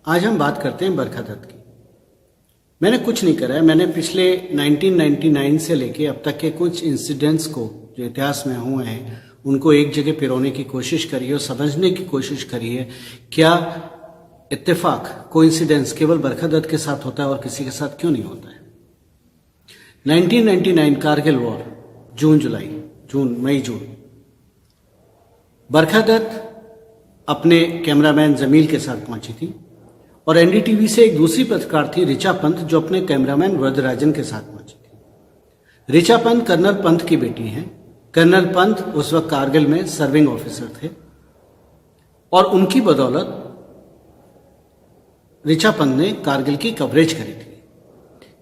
आज हम बात करते हैं बरखा दत्त की। मैंने कुछ नहीं करा है। मैंने पिछले 1999 से लेके अब तक के कुछ इंसिडेंट्स को जो इतिहास में हुए हैं उनको एक जगह पिरोने की कोशिश करी है और समझने की कोशिश करी है क्या इत्तेफाक कोइंसिडेंस केवल बरखा दत्त के साथ होता है और किसी के साथ क्यों नहीं होता है। 1999 कारगिल वॉर, जून मई जून, बरखा दत्त अपने कैमरामैन जमील के साथ पहुंची थी और एनडीटीवी से एक दूसरी पत्रकार थी ऋचा पंत जो अपने कैमरामैन वरदराजन के साथ पहुंची थी। ऋचा पंत कर्नल पंत की बेटी हैं। कर्नल पंत उस वक्त कारगिल में सर्विंग ऑफिसर थे और उनकी बदौलत ऋचा पंत ने कारगिल की कवरेज करी थी।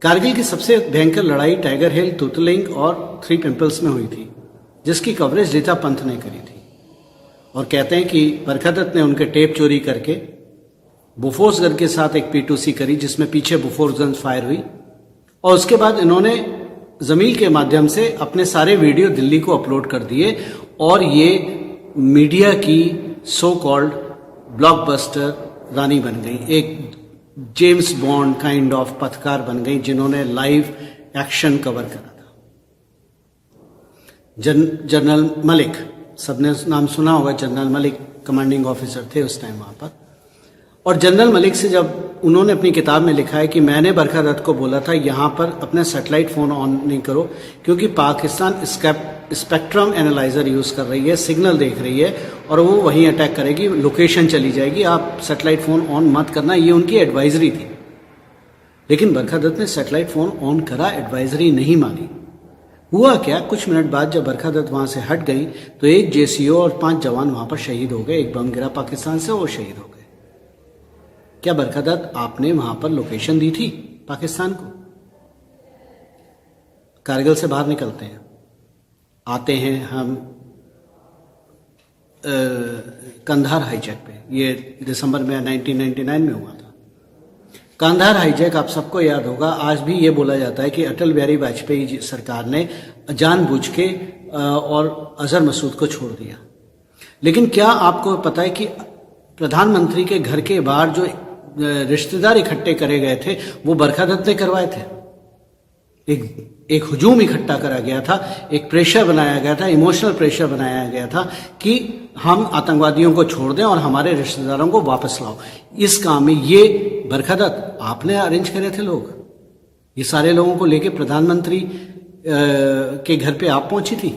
कारगिल की सबसे भयंकर लड़ाई टाइगर हिल, तुतलिंग और थ्री पिंपल्स में हुई थी जिसकी कवरेज ऋचा पंत ने करी थी। और कहते हैं कि बरखा दत्त ने उनके टेप चोरी करके बोफोर्स गन के साथ एक P2C करी जिसमें पीछे बोफोर्स गन फायर हुई और उसके बाद इन्होंने जमील के माध्यम से अपने सारे वीडियो दिल्ली को अपलोड कर दिए और ये मीडिया की सो कॉल्ड ब्लॉकबस्टर रानी बन गई, एक जेम्स बॉन्ड काइंड ऑफ पत्रकार बन गई जिन्होंने लाइव एक्शन कवर करा था। जनरल मलिक, सबने नाम सुना होगा, जनरल मलिक कमांडिंग ऑफिसर थे उस टाइम वहां पर। और जनरल मलिक से जब उन्होंने अपनी किताब में लिखा है कि मैंने बरखा दत्त को बोला था यहां पर अपने सैटेलाइट फोन ऑन नहीं करो क्योंकि पाकिस्तान स्पेक्ट्रम एनालाइजर यूज कर रही है, सिग्नल देख रही है और वो वहीं अटैक करेगी, लोकेशन चली जाएगी, आप सैटेलाइट फोन ऑन मत करना, ये उनकी एडवाइजरी थी। लेकिन बरखा दत्त ने सैटेलाइट फोन ऑन करा, एडवाइजरी नहीं मानी। हुआ क्या, कुछ मिनट बाद जब बरखा दत्त वहां से हट गई तो एक JCO और 5 जवान वहां पर शहीद हो गए। एक बम गिरा पाकिस्तान से और शहीद हो गए। क्या बरखा दत्त आपने वहां पर लोकेशन दी थी पाकिस्तान को? कारगिल से बाहर निकलते हैं, आते हैं हम कंधार हाईजैक पे। ये दिसंबर में 1999 में हुआ था। कंधार हाईजैक आप सबको याद होगा। आज भी ये बोला जाता है कि अटल बिहारी वाजपेयी सरकार ने जानबूझ के और अजहर मसूद को छोड़ दिया। लेकिन क्या आपको पता है कि प्रधानमंत्री के घर के बाहर जो रिश्तेदार इकट्ठे करे गए थे वो बरखा दत्त ने करवाए थे। एक हुजूम इकट्ठा करा गया था, एक प्रेशर बनाया गया था, इमोशनल प्रेशर बनाया गया था कि हम आतंकवादियों को छोड़ दें और हमारे रिश्तेदारों को वापस लाओ। इस काम में ये बरखा दत्त आपने अरेंज करे थे लोग। ये सारे लोगों को लेके प्रधानमंत्री के घर पे आप पहुंची थी।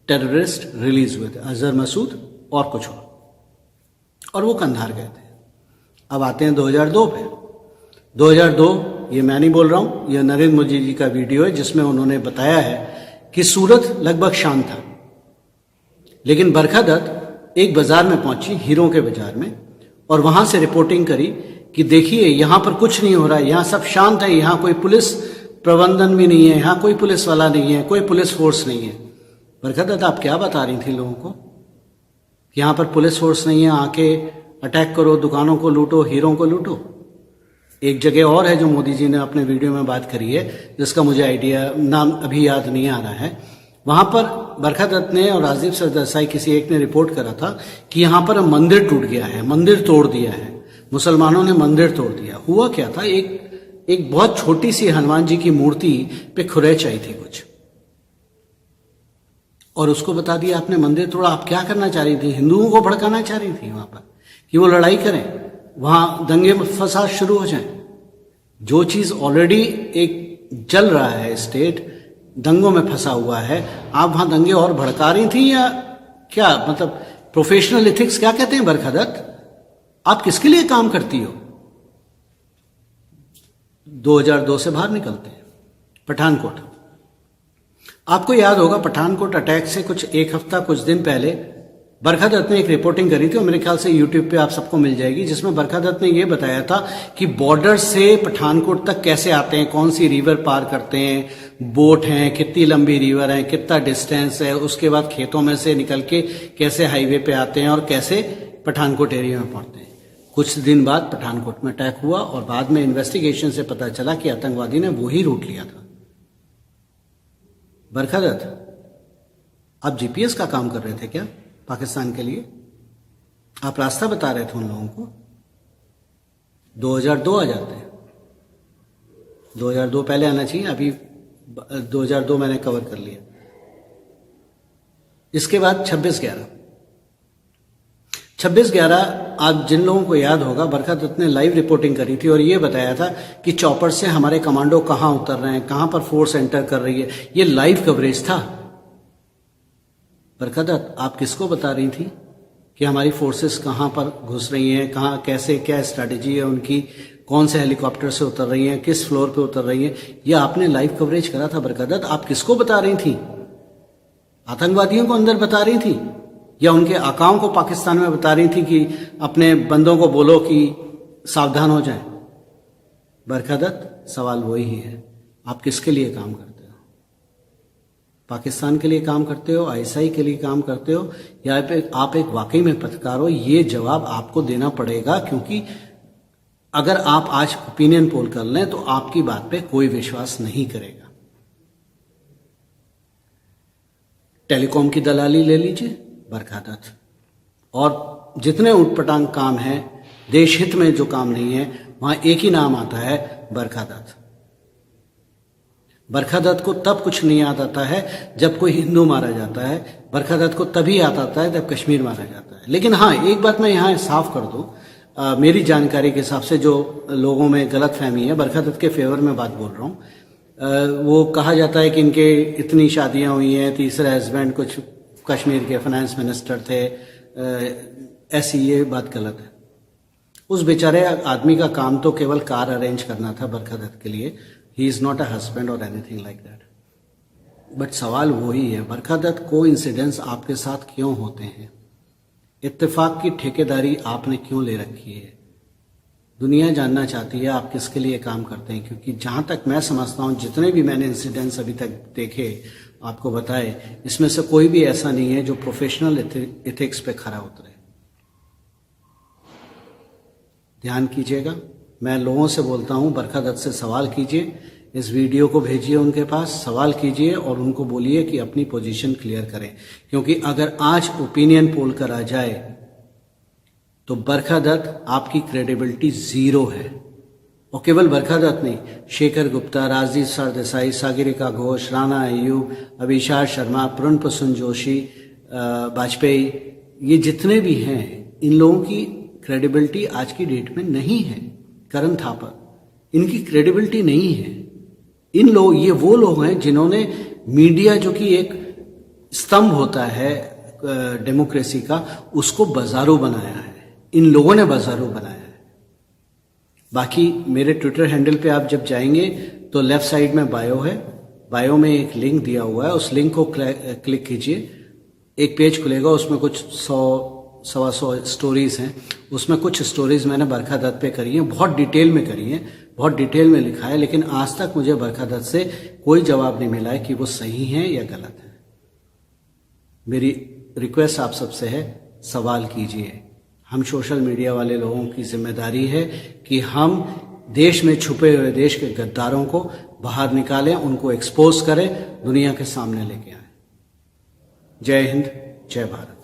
टेररिस्ट रिलीज हुए थे, अजहर मसूद और कुछ और वो कंधार गए थे। अब आते हैं 2002 पे। 2002, ये मैं नहीं बोल रहा हूं, ये नरेंद्र मोदी जी का वीडियो है जिसमें उन्होंने बताया है कि सूरत लगभग शांत था। लेकिन बरखा दत्त एक बाजार में पहुंची, हीरों के बाजार में, और वहां से रिपोर्टिंग करी कि देखिए यहां पर कुछ नहीं हो रहा है, यहां सब शांत है, यहां कोई पुलिस प्रबंधन भी नहीं है, यहां कोई पुलिस वाला नहीं है, कोई पुलिस फोर्स नहीं है। बरखा दत्त आप क्या बता रही थी लोगों को? यहां पर पुलिस फोर्स नहीं है, आके अटैक करो, दुकानों को लूटो, हीरों को लूटो। एक जगह और है जो मोदी जी ने अपने वीडियो में बात करी है जिसका मुझे नाम अभी याद नहीं आ रहा है। वहां पर बरखा दत्त ने और राजदीप सरदेसाई किसी एक ने रिपोर्ट करा था कि यहां पर मंदिर टूट गया है, मंदिर तोड़ दिया है, मुसलमानों ने मंदिर तोड़ दिया। हुआ क्या था, एक बहुत छोटी सी हनुमान जी की मूर्ति पे खुरेच आई थी कुछ, और उसको बता दिया आपने मंदिर तोड़ा। आप क्या करना चाह रही थी? हिंदुओं को भड़काना चाह रही थी वहां पर कि वो लड़ाई करें, वहां दंगे फसाद शुरू हो जाएं। जो चीज ऑलरेडी एक जल रहा है, स्टेट दंगों में फंसा हुआ है, आप वहां दंगे और भड़का रही थी या क्या? मतलब प्रोफेशनल एथिक्स क्या कहते हैं बरखा दत्त? आप किसके लिए काम करती हो? 2002 से बाहर निकलते हैं, पठानकोट। आपको याद होगा पठानकोट अटैक से कुछ दिन पहले बरखा दत्त ने एक रिपोर्टिंग करी थी और मेरे ख्याल से यूट्यूब पे आप सबको मिल जाएगी, जिसमें बरखा दत्त ने यह बताया था कि बॉर्डर से पठानकोट तक कैसे आते हैं, कौन सी रिवर पार करते हैं, बोट हैं, कितनी लंबी रिवर है, कितना डिस्टेंस है, उसके बाद खेतों में से निकल के कैसे हाईवे पे आते हैं और कैसे पठानकोट एरिया में पहुंचते हैं। कुछ दिन बाद पठानकोट में अटैक हुआ और बाद में इन्वेस्टिगेशन से पता चला कि आतंकवादी ने वही रूट लिया था। बरखा दत्त, आप जीपीएस का काम कर रहे थे क्या पाकिस्तान के लिए? आप रास्ता बता रहे थे उन लोगों को, 2002 आ जाते हैं। 2002 पहले आना चाहिए, अभी 2002 मैंने कवर कर लिया। इसके बाद 26/11 आप जिन लोगों को याद होगा, बरखा दत्त ने लाइव रिपोर्टिंग करी थी और ये बताया था कि चॉपर से हमारे कमांडो कहां उतर रहे हैं, कहां पर फोर्स एंटर कर रही है। ये लाइव कवरेज था। बरखा दत्त, आप किसको बता रही थी कि हमारी फोर्सेस कहां पर घुस रही हैं, कहां कैसे, क्या स्ट्रैटेजी है उनकी, कौन से हेलीकॉप्टर से उतर रही हैं, किस फ्लोर पे उतर रही हैं, ये आपने लाइव कवरेज करा था। बरखा दत्त, आप किसको बता रही थी? आतंकवादियों को अंदर बता रही थी या उनके आकाओं को पाकिस्तान में बता रही थी कि अपने बंदों को बोलो कि सावधान हो जाएं? बरखा दत्त, सवाल वही है, आप किसके लिए काम करते हो? पाकिस्तान के लिए काम करते हो, आईएसआई के लिए काम करते हो, या आप एक वाकई में पत्रकार हो? ये जवाब आपको देना पड़ेगा, क्योंकि अगर आप आज ओपिनियन पोल कर लें तो आपकी बात पे कोई विश्वास नहीं करेगा। टेलीकॉम की दलाली ले लीजिए, बरखा दत्त, और जितने उटपटांग काम हैं, देश हित में जो काम नहीं है, वहां एक ही नाम आता है, बरखा दत्त। बरखा दत्त को तब कुछ नहीं याद आता है जब कोई हिंदू मारा जाता है, बरखा दत्त को तभी याद आता है जब कश्मीर मारा जाता है। लेकिन हाँ, एक बात मैं यहाँ साफ कर दूं, मेरी जानकारी के हिसाब से जो लोगों में गलत फहमी है, बरखा दत्त के फेवर में बात बोल रहा हूँ। वो कहा जाता है कि इनके इतनी शादियां हुई हैं, तीसरा हस्बैंड कुछ कश्मीर के फाइनेंस मिनिस्टर थे, ऐसी ये बात गलत है। उस बेचारे आदमी का काम तो केवल कार अरेंज करना था बरखा दत्त के लिए। He is not a husband और एनीथिंग लाइक दैट। बट सवाल वही है, बरखा दत्त, को इंसिडेंट्स आपके साथ क्यों होते हैं? इत्तेफाक की ठेकेदारी आपने क्यों ले रखी है? दुनिया जानना चाहती है आप किसके लिए काम करते हैं, क्योंकि जहां तक मैं समझता हूं, जितने भी मैंने इंसिडेंट्स अभी तक देखे, आपको बताए, इसमें से कोई भी ऐसा नहीं है जो प्रोफेशनल एथिक्स पे खरा उतरे। ध्यान कीजिएगा, मैं लोगों से बोलता हूं, बरखा दत्त से सवाल कीजिए, इस वीडियो को भेजिए उनके पास, सवाल कीजिए और उनको बोलिए कि अपनी पोजीशन क्लियर करें। क्योंकि अगर आज ओपिनियन पोल करा जाए तो बरखा दत्त, आपकी क्रेडिबिलिटी जीरो है। और केवल बरखा दत्त नहीं, शेखर गुप्ता, राजदीप सरदेसाई, सागरिका घोष, राणा अय्यूब, अभिषार शर्मा, पूर्ण प्रसून जोशी, वाजपेयी, ये जितने भी हैं, इन लोगों की क्रेडिबिलिटी आज की डेट में नहीं है। करण थापर, इनकी क्रेडिबिलिटी नहीं है। इन लोग, ये वो लोग हैं जिन्होंने मीडिया, जो कि एक स्तंभ होता है डेमोक्रेसी का, उसको बाजारू बनाया है। इन लोगों ने बाजारू बनाया है। बाकी मेरे ट्विटर हैंडल पे आप जब जाएंगे तो लेफ्ट साइड में बायो है, बायो में एक लिंक दिया हुआ है, उस लिंक को क्लिक कीजिए, एक पेज खुलेगा, उसमें कुछ 100-125 स्टोरीज हैं। उसमें कुछ स्टोरीज मैंने बरखा दत्त पे करी हैं, बहुत डिटेल में करी हैं, बहुत डिटेल में लिखा है, लेकिन आज तक मुझे बरखा दत्त से कोई जवाब नहीं मिला है कि वो सही है या गलत है। मेरी रिक्वेस्ट आप सबसे है, सवाल कीजिए। हम सोशल मीडिया वाले लोगों की जिम्मेदारी है कि हम देश में छुपे हुए देश के गद्दारों को बाहर निकालें, उनको एक्सपोज करें, दुनिया के सामने लेके आए। जय हिंद, जय भारत।